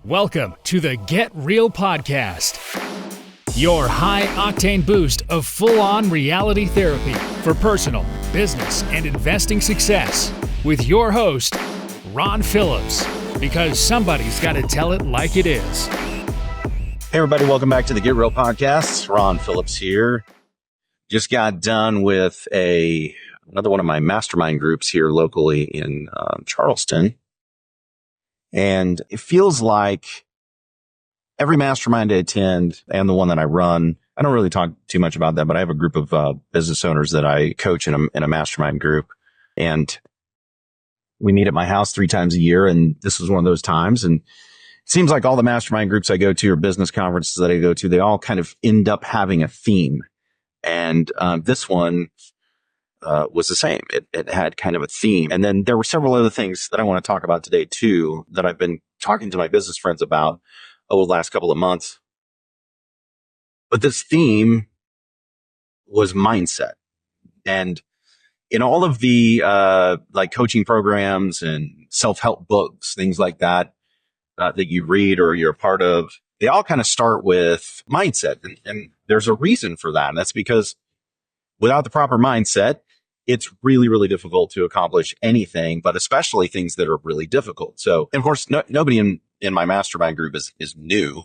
Welcome to the Get Real Podcast, your high-octane boost of full-on reality therapy for personal, business, and investing success with your host, Ron Phillips, because somebody's got to tell it like it is. Hey, everybody. Welcome back to the Get Real Podcast. Ron Phillips here. Just got done with another one of my mastermind groups here locally in Charleston. And it feels like every mastermind I attend and the one that I run, I don't really talk too much about that, but I have a group of business owners that I coach in a mastermind group. And we meet at my house 3 times a year. And this was one of those times. And it seems like all the mastermind groups I go to or business conferences that I go to, they all kind of end up having a theme. And this one was the same. It had kind of a theme. And then there were several other things that I want to talk about today too, that I've been talking to my business friends about over the last couple of months. But this theme was mindset. And in all of the like coaching programs and self-help books, things like that, that you read or you're a part of, they all kind of start with mindset. And there's a reason for that. And that's because without the proper mindset, it's really, really difficult to accomplish anything, but especially things that are really difficult. So, and of course, nobody in my mastermind group is new.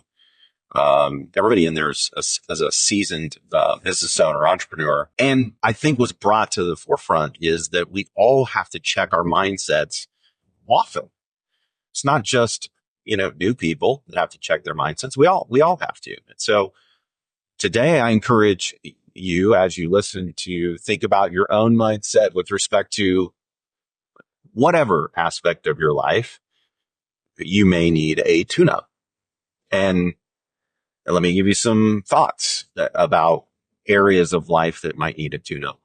Everybody in there is a seasoned business owner, entrepreneur. And I think what's brought to the forefront is that we all have to check our mindsets often. It's not just, new people that have to check their mindsets. We all have to. And so today I encourage you, as you listen, to think about your own mindset with respect to whatever aspect of your life you may need a tune-up. And let me give you some thoughts about areas of life that might need a tune-up.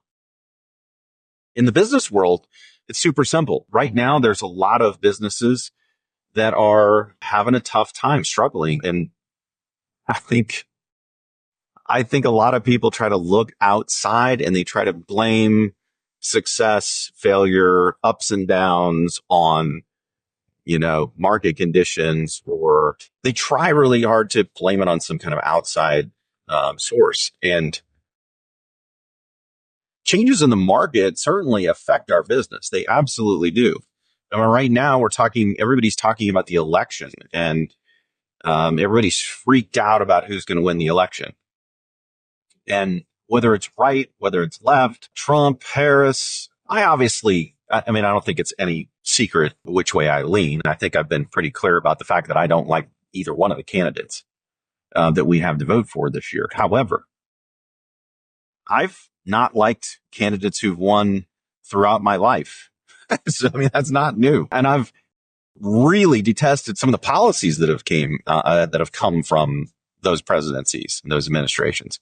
In the business world, it's super simple. Right now, there's a lot of businesses that are having a tough time, struggling. And I think a lot of people try to look outside and they try to blame success, failure, ups and downs on, market conditions, or they try really hard to blame it on some kind of outside source. And changes in the market certainly affect our business. They absolutely do. I mean, right now everybody's talking about the election, and everybody's freaked out about who's going to win the election. And whether it's right, whether it's left, Trump, Harris, I don't think it's any secret which way I lean. I think I've been pretty clear about the fact that I don't like either one of the candidates that we have to vote for this year. However, I've not liked candidates who've won throughout my life. So, that's not new. And I've really detested some of the policies that have come from those presidencies and those administrations.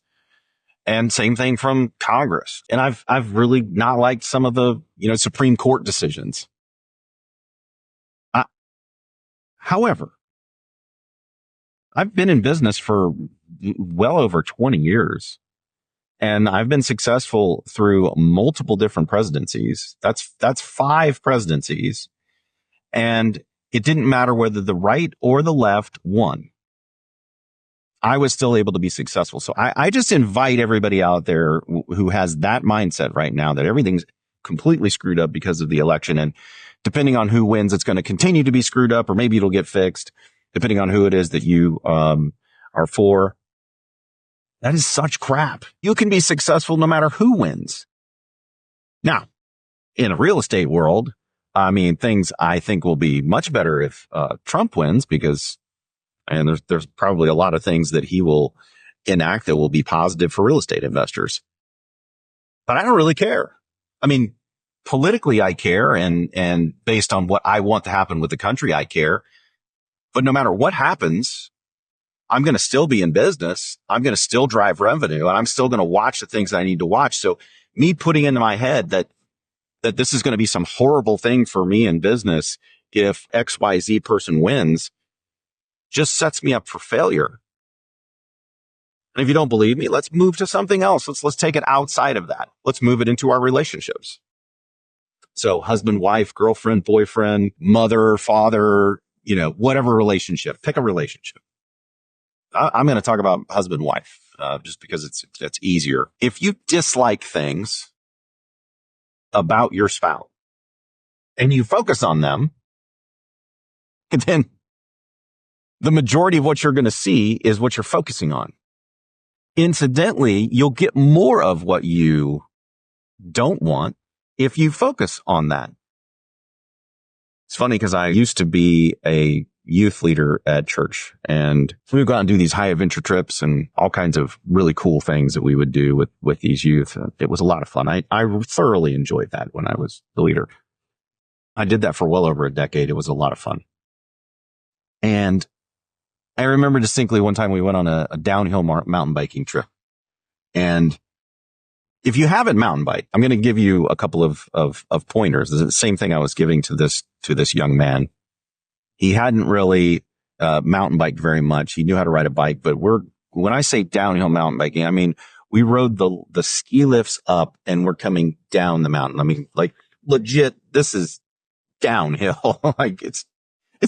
And same thing from Congress. And I've really not liked some of the, Supreme Court decisions. However, I've been in business for well over 20 years, and I've been successful through multiple different presidencies. That's 5 presidencies. And it didn't matter whether the right or the left won. I was still able to be successful. So I just invite everybody out there who has that mindset right now that everything's completely screwed up because of the election. And depending on who wins, it's going to continue to be screwed up, or maybe it'll get fixed depending on who it is that you are for. That is such crap. You can be successful no matter who wins. Now, in a real estate world, things I think will be much better if Trump wins, because there's probably a lot of things that he will enact that will be positive for real estate investors. But I don't really care. Politically, I care, and based on what I want to happen with the country, I care. But no matter what happens, I'm going to still be in business. I'm going to still drive revenue, and I'm still going to watch the things I need to watch. So me putting into my head that this is going to be some horrible thing for me in business if XYZ person wins just sets me up for failure. And if you don't believe me, let's move to something else. Let's take it outside of that. Let's move it into our relationships. So husband, wife, girlfriend, boyfriend, mother, father, whatever relationship, pick a relationship. I'm going to talk about husband, wife, just because it's easier. If you dislike things about your spouse and you focus on them, then the majority of what you're going to see is what you're focusing on. Incidentally, you'll get more of what you don't want if you focus on that. It's funny because I used to be a youth leader at church, and we would go out and do these high adventure trips and all kinds of really cool things that we would do with these youth. It was a lot of fun. I thoroughly enjoyed that when I was the leader. I did that for well over a decade. It was a lot of fun. And I remember distinctly one time we went on a downhill mountain biking trip. And if you haven't mountain biked, I'm going to give you a couple of pointers. It's the same thing I was giving to this young man. He hadn't really mountain biked very much. He knew how to ride a bike, but when I say downhill mountain biking, I mean, we rode the ski lifts up and we're coming down the mountain. I mean, like legit, this is downhill. Like it's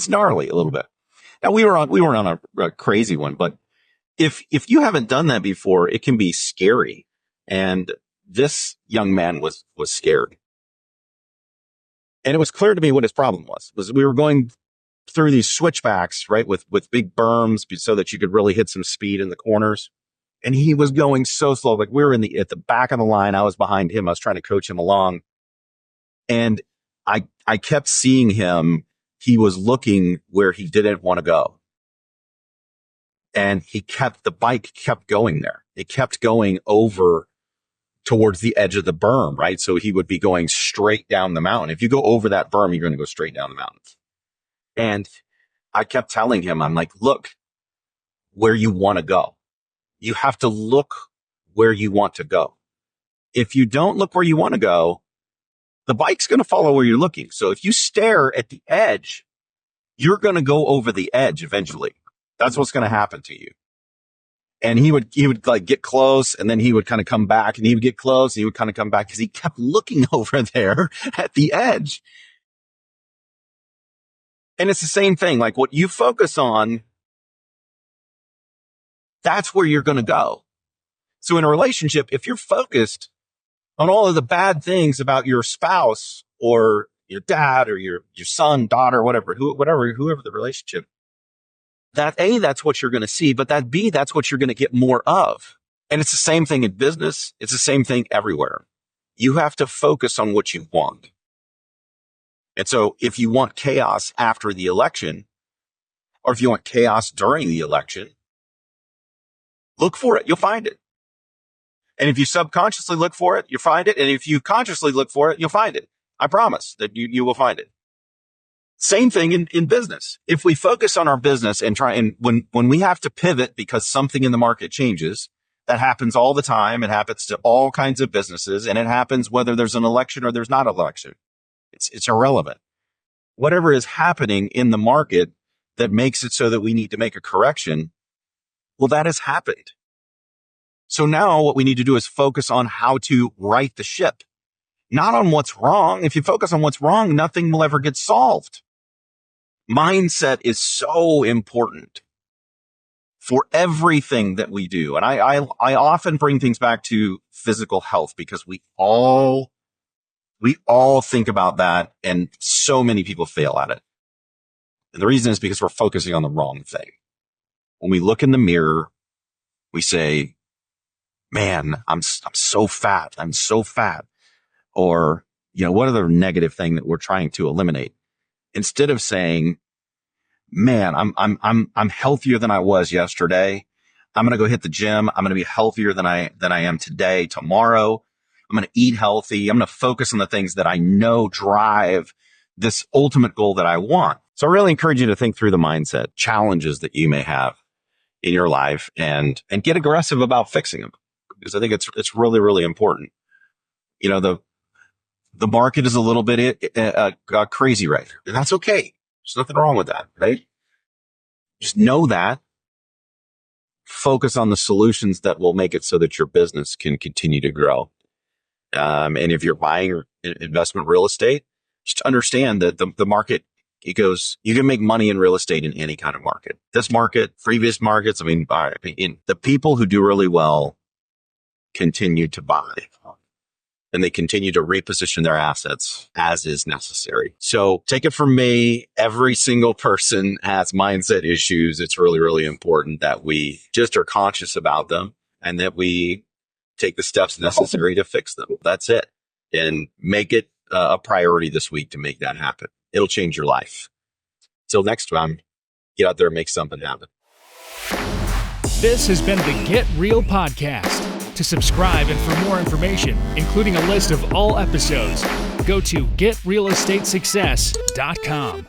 gnarly a little bit. Now we weren't on a crazy one, but if you haven't done that before, it can be scary. And this young man was scared. And it was clear to me what his problem was we were going through these switchbacks, right, with big berms so that you could really hit some speed in the corners. And he was going so slow. Like we were at the back of the line. I was behind him. I was trying to coach him along. And I kept seeing him. He was looking where he didn't want to go. And the bike kept going there. It kept going over towards the edge of the berm, right? So he would be going straight down the mountain. If you go over that berm, you're going to go straight down the mountain. And I kept telling him, I'm like, look where you want to go. You have to look where you want to go. If you don't look where you want to go, the bike's going to follow where you're looking. So if you stare at the edge, you're going to go over the edge eventually. That's what's going to happen to you. And he would like get close, and then he would kind of come back, and he would get close, and he would kind of come back because he kept looking over there at the edge. And it's the same thing. Like what you focus on, that's where you're going to go. So in a relationship, if you're focused on all of the bad things about your spouse or your dad or your son, daughter, whoever the relationship, that A, that's what you're going to see, but that B, that's what you're going to get more of. And it's the same thing in business. It's the same thing everywhere. You have to focus on what you want. And so if you want chaos after the election, or if you want chaos during the election, look for it. You'll find it. And if you subconsciously look for it, you'll find it. And if you consciously look for it, you'll find it. I promise that you will find it. Same thing in business. If we focus on our business and when we have to pivot because something in the market changes, that happens all the time. It happens to all kinds of businesses, and it happens whether there's an election or there's not an election. It's irrelevant. Whatever is happening in the market that makes it so that we need to make a correction, well, that has happened. So now what we need to do is focus on how to right the ship, not on what's wrong. If you focus on what's wrong, nothing will ever get solved. Mindset is so important for everything that we do. And I often bring things back to physical health because we all think about that, and so many people fail at it. And the reason is because we're focusing on the wrong thing. When we look in the mirror, we say, man, I'm so fat. I'm so fat. Or, what other negative thing that we're trying to eliminate? Instead of saying, man, I'm healthier than I was yesterday. I'm going to go hit the gym. I'm going to be healthier than I am today, tomorrow. I'm going to eat healthy. I'm going to focus on the things that I know drive this ultimate goal that I want. So I really encourage you to think through the mindset challenges that you may have in your life and get aggressive about fixing them, because I think it's really, really important. The market is a little bit crazy right now, and that's okay. There's nothing wrong with that, right? Just know that. Focus on the solutions that will make it so that your business can continue to grow. And if you're buying investment real estate, just understand that the market He goes, you can make money in real estate in any kind of market. This market, previous markets, the people who do really well continue to buy. And they continue to reposition their assets as is necessary. So take it from me, every single person has mindset issues. It's really, really important that we just are conscious about them and that we take the steps necessary to fix them. That's it. And make it a priority this week to make that happen. It'll change your life. Till next time, get out there and make something happen. This has been the Get Real Podcast. To subscribe and for more information, including a list of all episodes, go to getrealestatesuccess.com.